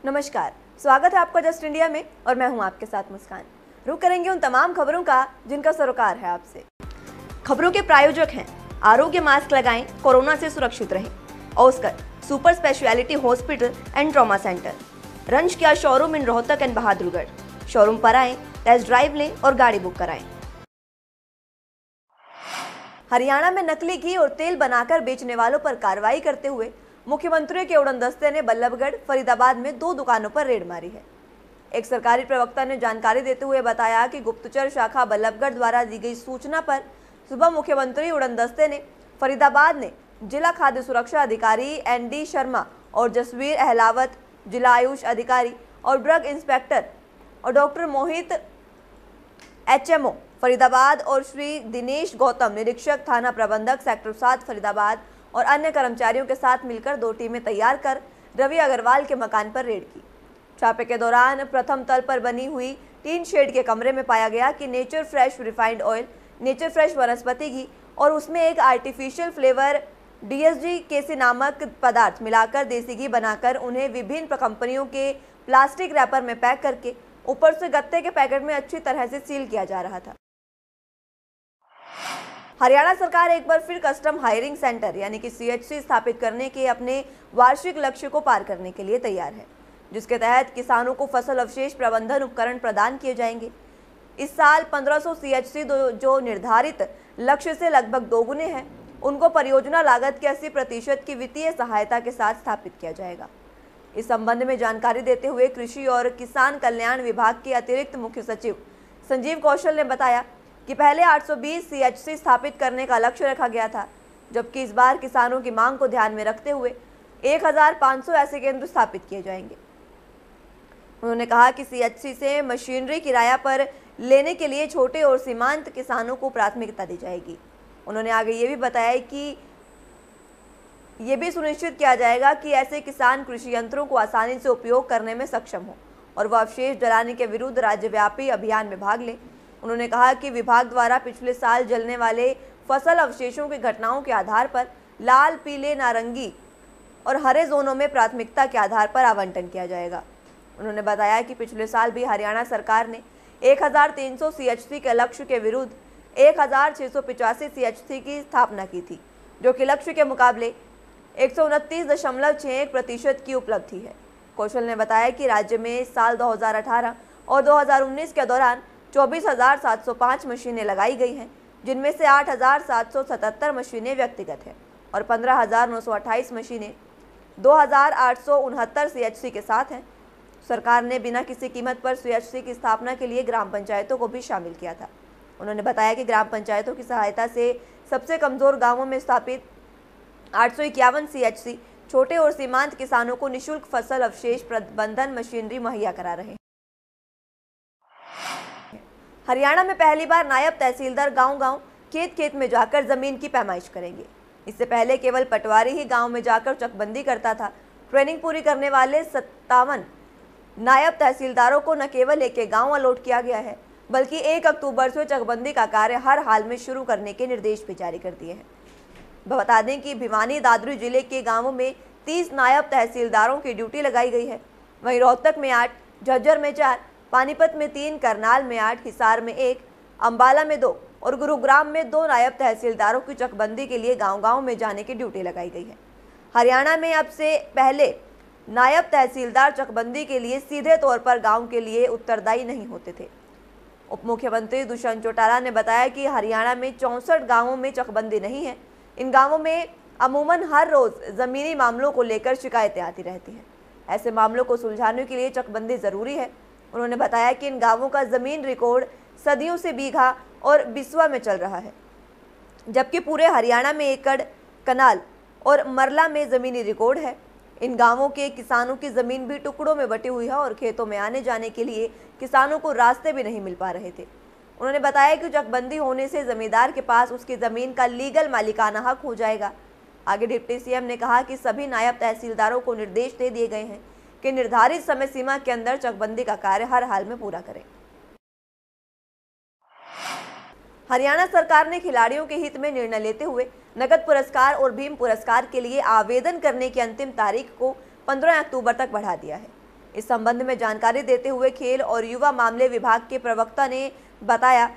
नमस्कार, स्वागत है आपका जस्ट इंडिया में और मैं हूं आपके साथ मुस्कान। रुक करेंगे उन तमाम खबरों का जिनका सरोकार है आपसे। खबरों के प्रायोजक हैं आरोग्य मास्क लगाएं, कोरोना से सुरक्षित रहें। Oscar super speciality hospital and trauma centre, रंज किया showroom in Rohtak and Bahadurgarh. Showroom पर आएं, टेस्ट ड्राइव लें और गाड़ी बुक कराएं। हरियाणा में नकली घी और तेल बनाकर बेचने वालों पर कार्रवाई करते हुए मुख्यमंत्री के उड़न दस्ते ने बल्लभगढ़, फरीदाबाद में 2 दुकानों पर रेड मारी है। एक सरकारी प्रवक्ता ने जानकारी देते हुए बताया कि गुप्तचर शाखा बल्लभगढ़ द्वारा दी गई सूचना पर सुबह मुख्यमंत्री उड़न दस्ते ने फरीदाबाद ने जिला खाद्य सुरक्षा अधिकारी ND शर्मा और जसवीर अहलावत, जिला आयुष अधिकारी और ड्रग इंस्पेक्टर और डॉक्टर मोहित HMO फरीदाबाद और श्री दिनेश गौतम निरीक्षक थाना प्रबंधक सेक्टर 7 फरीदाबाद और अन्य कर्मचारियों के साथ मिलकर 2 टीमें तैयार कर रवि अग्रवाल के मकान पर रेड की। छापे के दौरान प्रथम तल पर बनी हुई टीन शेड के कमरे में पाया गया कि nature fresh refined oil, nature fresh वनस्पति घी और उसमें एक आर्टिफिशियल फ्लेवर DSG केसी नामक पदार्थ मिलाकर देसी घी बनाकर उन्हें विभिन्न कंपनियों के प्लास्टिक रैपर में पैक करके ऊपर से गत्ते के पैकेट में अच्छी तरह से सील किया जा रहा था। हरियाणा सरकार एक बार फिर कस्टम हायरिंग सेंटर यानी कि CHC स्थापित करने के अपने वार्षिक लक्ष्य को पार करने के लिए तैयार है, जिसके तहत किसानों को फसल अवशेष प्रबंधन उपकरण प्रदान किए जाएंगे। इस साल 1500 CHC जो निर्धारित लक्ष्य से लगभग दोगुने हैं, उनको परियोजना लागत के 80% की वित्तीय सहायता के साथ स्थापित किया जाएगा। इस संबंध में जानकारी देते हुए कृषि और किसान कल्याण विभाग के अतिरिक्त मुख्य सचिव संजीव कौशल ने बताया कि पहले 820 CHC स्थापित करने का लक्ष्य रखा गया था, जबकि इस बार किसानों की मांग को ध्यान में रखते हुए 1500 ऐसे केंद्र स्थापित किए जाएंगे। उन्होंने कहा कि CHC से मशीनरी किराया पर लेने के लिए छोटे और सीमांत किसानों को प्राथमिकता दी जाएगी। उन्होंने आगे ये भी बताया कि ये भी सुनिश्चित किया जाएगा कि ऐसे किसान कृषि यंत्रों को आसानी से उपयोग करने में सक्षम हो और वह अवशेष जलाने के विरुद्ध राज्यव्यापी अभियान में भाग लें। उन्होंने कहा कि विभाग द्वारा पिछले साल जलने वाले फसल अवशेषों की घटनाओं के आधार पर लाल, पीले, नारंगी और हरे जोनों में प्राथमिकता के आधार पर आवंटन किया जाएगा। उन्होंने बताया कि पिछले साल भी हरियाणा सरकार ने 1300 CHC के लक्ष्य के विरुद्ध 1685 CHC की स्थापना की थी, जो कि लक्ष्य के मुकाबले 129.61% की उपलब्धि है। कौशल ने बताया कि राज्य में साल 2018 और 2019 के दौरान 24,705 मशीनें लगाई गई हैं, जिनमें से 8,777 मशीनें व्यक्तिगत हैं और 15,928 मशीनें 2,869 CHC के साथ हैं। सरकार ने बिना किसी कीमत पर CHC की स्थापना के लिए ग्राम पंचायतों को भी शामिल किया था। उन्होंने बताया कि ग्राम पंचायतों की सहायता से सबसे कमजोर गांवों में स्थापित 851 CHC छोटे और सीमांत किसानों को निःशुल्क फसल अवशेष प्रबंधन मशीनरी मुहैया करा रहे हैं। हरियाणा में पहली बार नायब तहसीलदार गांव-गांव, खेत-खेत में जाकर जमीन की पैमाइश करेंगे। इससे पहले केवल पटवारी ही गांव में जाकर चकबंदी करता था। ट्रेनिंग पूरी करने वाले 57 नायब तहसीलदारों को न केवल एक गांव अलॉट किया गया है, बल्कि 1 अक्टूबर से चकबंदी का कार्य हर हाल में शुरू करने के निर्देश भी जारी कर दिए हैं। बता दें कि भिवानी, दादरी जिले के गांवों में 30 नायब तहसीलदारों की ड्यूटी लगाई गई है। वहीं रोहतक में 8, झज्जर में 4, पानीपत में 3, करनाल में 8, हिसार में 1, अंबाला में 2 और गुरुग्राम में 2 नायब तहसीलदारों की चकबंदी के लिए गांव-गांव में जाने की ड्यूटी लगाई गई है। हरियाणा में अब से पहले नायब तहसीलदार चकबंदी के लिए सीधे तौर पर गांव के लिए उत्तरदायी नहीं होते थे। उप मुख्यमंत्री दुष्यंत चौटाला ने बताया कि हरियाणा में 64 गाँवों में चकबंदी नहीं है। इन गाँवों में अमूमन हर रोज ज़मीनी मामलों को लेकर शिकायतें आती रहती हैं। ऐसे मामलों को सुलझाने के लिए चकबंदी ज़रूरी है। उन्होंने बताया कि इन गांवों का ज़मीन रिकॉर्ड सदियों से बीघा और बिस्वा में चल रहा है, जबकि पूरे हरियाणा में एकड़, कनाल और मरला में ज़मीनी रिकॉर्ड है। इन गांवों के किसानों की ज़मीन भी टुकड़ों में बटी हुई है और खेतों में आने जाने के लिए किसानों को रास्ते भी नहीं मिल पा रहे थे। उन्होंने बताया कि चकबंदी होने से जमींदार के पास उसकी ज़मीन का लीगल मालिकाना हक हो जाएगा। आगे डिप्टी CM ने कहा कि सभी नायब तहसीलदारों को निर्देश दे दिए गए हैं कि निर्धारित समय सीमा के अंदर चकबंदी का कार्य हर हाल में पूरा करें। हरियाणा सरकार ने खिलाड़ियों के हित में निर्णय लेते हुए नगद पुरस्कार और भीम पुरस्कार के लिए आवेदन करने की अंतिम तारीख को 15 अक्टूबर तक बढ़ा दिया है। इस संबंध में जानकारी देते हुए खेल और युवा मामले विभाग के प्रवक्ता ने बताया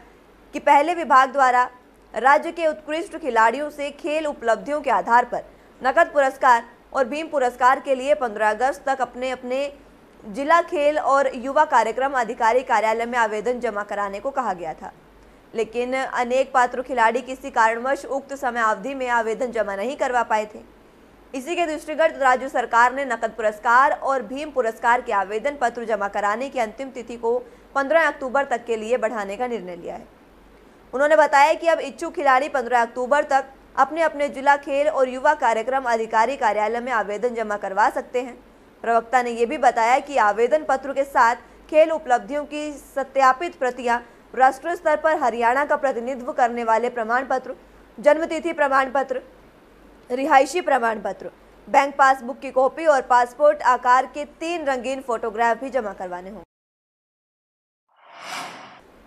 कि पहले विभाग द्वारा राज्य के उत्कृष्ट खिलाड़ियों से खेल उपलब्धियों के आधार पर नकद पुरस्कार और भीम पुरस्कार के लिए 15 अगस्त तक अपने अपने जिला खेल और युवा कार्यक्रम अधिकारी कार्यालय में आवेदन जमा कराने को कहा गया था, लेकिन अनेक पात्र खिलाड़ी किसी कारणवश उक्त समय अवधि में आवेदन जमा नहीं करवा पाए थे। इसी के दृष्टिगत राज्य सरकार ने नकद पुरस्कार और भीम पुरस्कार के आवेदन पत्र जमा कराने की अंतिम तिथि को 15 अक्टूबर तक के लिए बढ़ाने का निर्णय लिया है। उन्होंने बताया कि अब इच्छुक खिलाड़ी 15 अक्टूबर तक अपने अपने जिला खेल और युवा कार्यक्रम अधिकारी कार्यालय में आवेदन जमा करवा सकते हैं। प्रवक्ता ने यह भी बताया कि आवेदन पत्र के साथ खेल उपलब्धियों की सत्यापित प्रतियां, राष्ट्रीय स्तर पर हरियाणा का प्रतिनिधित्व करने वाले प्रमाण पत्र, जन्मतिथि प्रमाण पत्र, रिहायशी प्रमाण पत्र, बैंक पासबुक की कॉपी और पासपोर्ट आकार के 3 रंगीन फोटोग्राफ भी जमा करवाने होंगे।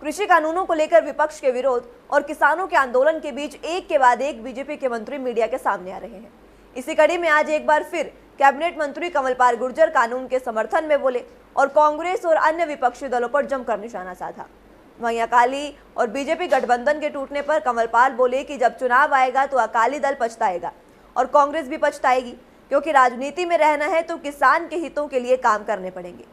कृषि कानूनों को लेकर विपक्ष के विरोध और किसानों के आंदोलन के बीच एक के बाद एक बीजेपी के मंत्री मीडिया के सामने आ रहे हैं। इसी कड़ी में आज एक बार फिर कैबिनेट मंत्री कमलपाल गुर्जर कानून के समर्थन में बोले और कांग्रेस और अन्य विपक्षी दलों पर जमकर निशाना साधा। वहीं अकाली और बीजेपी गठबंधन के टूटने पर कमलपाल बोले कि जब चुनाव आएगा तो अकाली दल पछताएगा और कांग्रेस भी पछताएगी, क्योंकि राजनीति में रहना है तो किसान के हितों के लिए काम करने पड़ेंगे।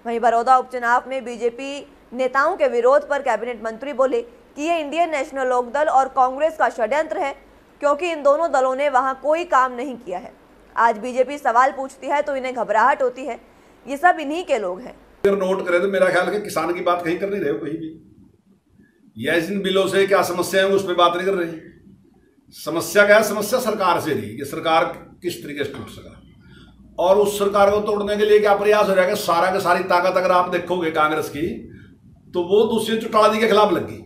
वहीं बड़ौदा उपचुनाव में बीजेपी नेताओं के विरोध पर कैबिनेट मंत्री बोले कि ये इंडियन नेशनल लोकदल और कांग्रेस का षड्यंत्र है, क्योंकि इन दोनों दलों ने वहां कोई काम नहीं किया है। आज बीजेपी सवाल पूछती है तो इन्हें घबराहट होती है। ये सब इन्हीं के लोग हैं। अगर नोट करें तो मेरा ख्याल है कि किसान की बात कहीं कर नहीं रहे हो, कहीं भी या इन बिलों से क्या समस्या है उस पर बात नहीं कर रही। समस्या क्या है? समस्या सरकार से रही कि सरकार किस तरीके से टूट सका, और उस सरकार को तोड़ने के लिए क्या प्रयास हो जाएगा। सारा का सारी ताकत अगर आप देखोगे कांग्रेस की, तो वो दुष्यंत चौटाला जी के खिलाफ लगी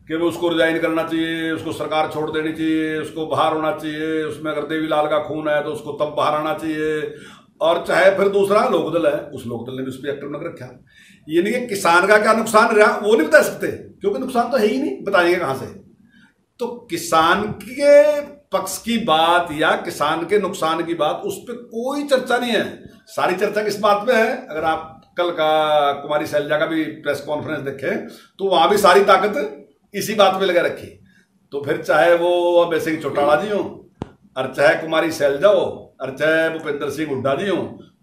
कि वो उसको रिजाइन करना चाहिए, उसको सरकार छोड़ देनी चाहिए, उसको बाहर होना चाहिए, उसमें अगर देवीलाल का खून है तो उसको तब बाहर आना चाहिए। और चाहे फिर दूसरा लोकदल है, उस लोकदल ने भी उस पर एक्टिव नजर रखा। यानी कि किसान का क्या नुकसान रहा वो नहीं बता सकते, क्योंकि नुकसान तो है ही नहीं, बताएंगे कहां से। तो किसान के पक्ष की बात या किसान के नुकसान की बात, उस पर कोई चर्चा नहीं है। सारी चर्चा किस बात पे है? अगर आप कल का कुमारी शैलजा का भी प्रेस कॉन्फ्रेंस देखें तो वहां भी सारी ताकत इसी बात पे लगा रखी। तो फिर चाहे वो अब ऐसे ही चौटाला जी हो, और चाहे कुमारी शैलजा हो, और चाहे भूपेंद्र सिंह हुड्डा जी हो,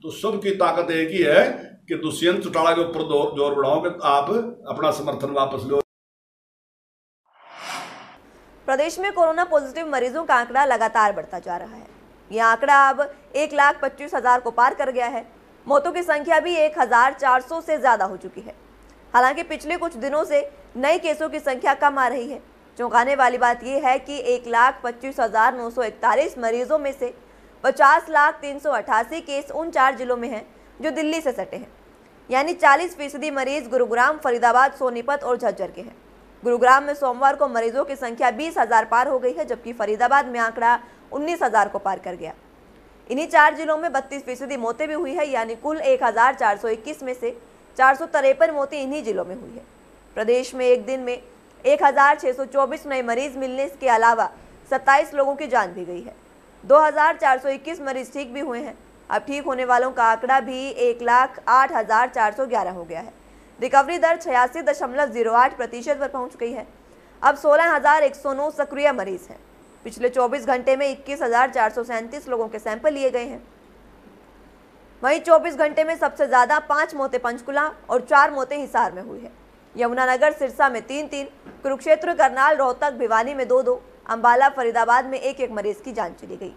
तो सबकी ताकत एक ही है कि दुष्यंत चौटाला के ऊपर जोर बढ़ाओ कि आप अपना समर्थन वापस लो। प्रदेश में कोरोना पॉजिटिव मरीजों का आंकड़ा लगातार बढ़ता जा रहा है। यह आंकड़ा अब 1,25,000 को पार कर गया है। मौतों की संख्या भी 1,400 से ज्यादा हो चुकी है। हालांकि पिछले कुछ दिनों से नए केसों की संख्या कम आ रही है। चौंकाने वाली बात यह है कि 1,25,941 मरीजों में से 50,388 केस उन 4 जिलों में हैं जो दिल्ली से सटे हैं, यानी 40% मरीज गुरुग्राम, फरीदाबाद, सोनीपत और झज्जर के हैं। गुरुग्राम में सोमवार को मरीजों की संख्या 20,000 पार हो गई है, जबकि फरीदाबाद में आंकड़ा 19,000 को पार कर गया। इन्हीं 4 जिलों में 32% मौतें भी हुई है, यानी कुल 1,421 में से 453 मौतें इन्हीं जिलों में हुई है। प्रदेश में एक दिन में 1,624 नए मरीज मिलने के अलावा 27 लोगों की जान भी गई है। 2,421 मरीज ठीक भी हुए हैं। अब ठीक होने वालों का आंकड़ा भी 1,08,411 हो गया है। रिकवरी दर 86.08% पर पहुंच गई है। अब 16,109 सक्रिय मरीज हैं। पिछले 24 घंटे में 21,437 लोगों के सैंपल लिए गए हैं। वहीं 24 घंटे में सबसे ज्यादा 5 मौतें पंचकुला और 4 मौतें हिसार में हुई है। यमुनानगर, सिरसा में 3-3, कुरुक्षेत्र, करनाल, रोहतक, भिवानी में 2-2, अंबाला, फरीदाबाद में 1-1 मरीज की जान चली गई।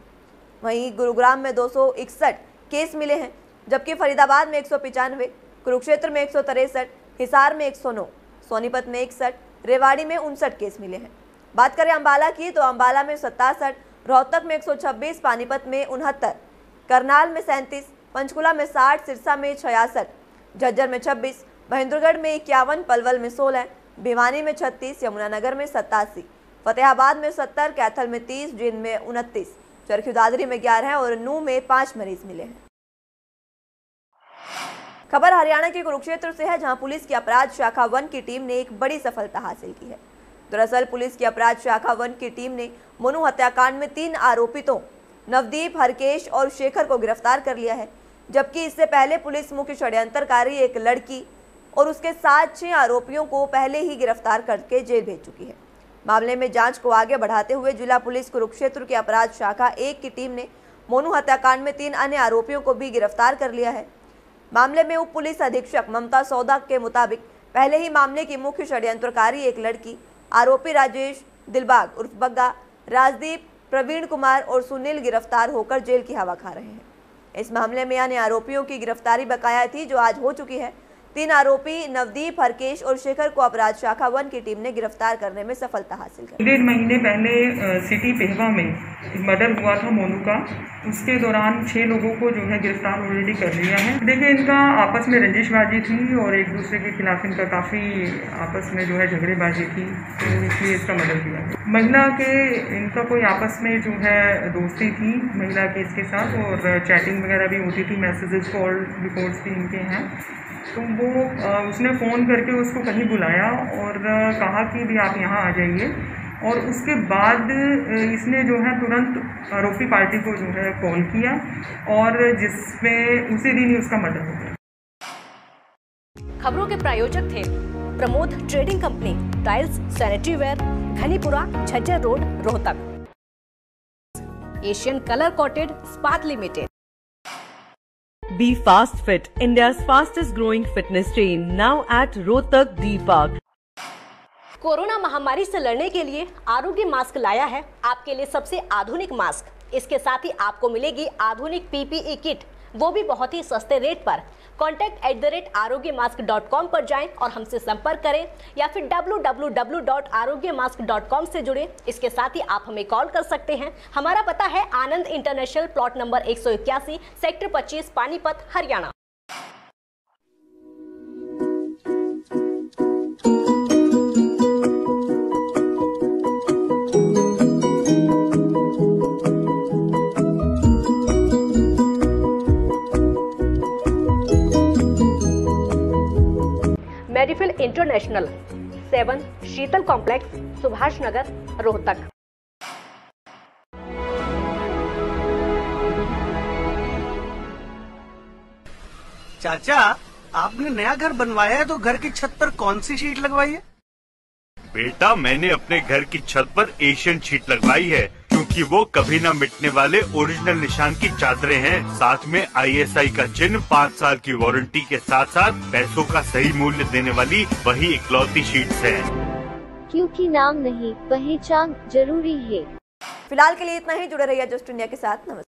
वहीं गुरुग्राम में 261 केस मिले हैं, जबकि फरीदाबाद में 195, कुरुक्षेत्र में 163, हिसार में 109, सोनीपत में 61, रेवाड़ी में 59 केस मिले हैं। बात करें अंबाला की तो अंबाला में 67, रोहतक में 126, पानीपत में 69, करनाल में 37, पंचकुला में 60, सिरसा में 66, झज्जर में 26, महेंद्रगढ़ में 51, पलवल में 16, भिवानी में 36, यमुनानगर में 87, फतेहाबाद में 70, कैथल में 30, जींद में 29, चरखी दादरी में 11 और नूह में 5 मरीज मिले हैं। खबर हरियाणा के कुरुक्षेत्र से है, जहां पुलिस की अपराध शाखा 1 की टीम ने एक बड़ी सफलता हासिल की है। दरअसल पुलिस की अपराध शाखा 1 की टीम ने मनु हत्याकांड में 3 आरोपितों नवदीप, हरकेश और शेखर को गिरफ्तार कर लिया है। जबकि इससे पहले पुलिस मुख्य षड्यंत्रकारी एक लड़की और उसके साथ 6 आरोपियों को पहले ही गिरफ्तार करके जेल भेज चुकी है। मामले में जांच को आगे बढ़ाते हुए जिला पुलिस कुरुक्षेत्र की अपराध शाखा 1 की टीम ने मोनू हत्याकांड में 3 अन्य आरोपियों को भी गिरफ्तार कर लिया है। मामले में उप पुलिस अधीक्षक ममता सौदा के मुताबिक पहले ही मामले की मुख्य षड्यंत्रकारी एक लड़की आरोपी राजेश दिलबाग उर्फ बग्गा, राजदीप, प्रवीण कुमार और सुनील गिरफ्तार होकर जेल की हवा खा रहे हैं। इस मामले में अन्य आरोपियों की गिरफ्तारी बकाया थी, जो आज हो चुकी है। 3 आरोपी नवदीप, हरकेश और शेखर को अपराध शाखा 1 की टीम ने गिरफ्तार करने में सफलता हासिल की। 1.5 महीने पहले सिटी पेहवा में मर्डर हुआ था मोनू का। उसके दौरान 6 लोगों को जो है गिरफ्तार ऑलरेडी कर लिया है। देखिए, इनका आपस में रंजिशबाजी थी और एक दूसरे के खिलाफ इनका काफ़ी आपस में जो है झगड़ेबाजी थी, तो इसलिए इसका मर्डर किया। महिला के इनका कोई आपस में जो है दोस्ती थी महिला के इसके साथ, और चैटिंग वगैरह भी होती थी, मैसेजेस, कॉल रिपोर्ट्स भी इनके हैं। तो वो उसने फ़ोन करके उसको कहीं बुलाया और कहा कि भी आप यहाँ आ जाइए, और उसके बाद इसने जो है तुरंत आरोपी पार्टी को जो है कॉल किया, और जिसमें उसी दिन ही उसका मर्डर हो गया। खबरों के प्रायोजक थे Pramod trading company, tiles, sanitary ware, Ghanipura, Jhajjar road, Rohtak. Asian colour coated spark limited. Be Fast Fit, India's fastest growing fitness chain, now at Rohtak D Park. Corona महामारी से लड़ने के लिए आरोग्य मास्क लाया है आपके लिए सबसे आधुनिक मास्क। इसके साथ ही आपको मिलेगी आधुनिक PPE किट, वो भी बहुत ही सस्ते रेट पर। contact@arogyamask.com पर जाएं और हमसे संपर्क करें, या फिर www.arogyamask.com से जुड़ें। इसके साथ ही आप हमें कॉल कर सकते हैं। हमारा पता है Anand international, plot number 181, sector 25, Panipat, Haryana. Medifil international, 7 Sheetal complex, Subhash Nagar, Rohtak. चाचा, आपने नया घर बनवाया है तो घर की छत पर कौन सी शीट लगवाई है? बेटा, मैंने अपने घर की छत पर एशियन शीट लगवाई है, क्योंकि वो कभी न मिटने वाले ओरिजिनल निशान की चादरें हैं। साथ में ISI का चिन्ह, 5 साल की वारंटी के साथ साथ पैसों का सही मूल्य देने वाली वही इकलौती शीट्स हैं। क्योंकि नाम नहीं, पहचान जरूरी है। फिलहाल के लिए इतना ही। जुड़े रहिए जस्ट इंडिया के साथ। नमस्कार।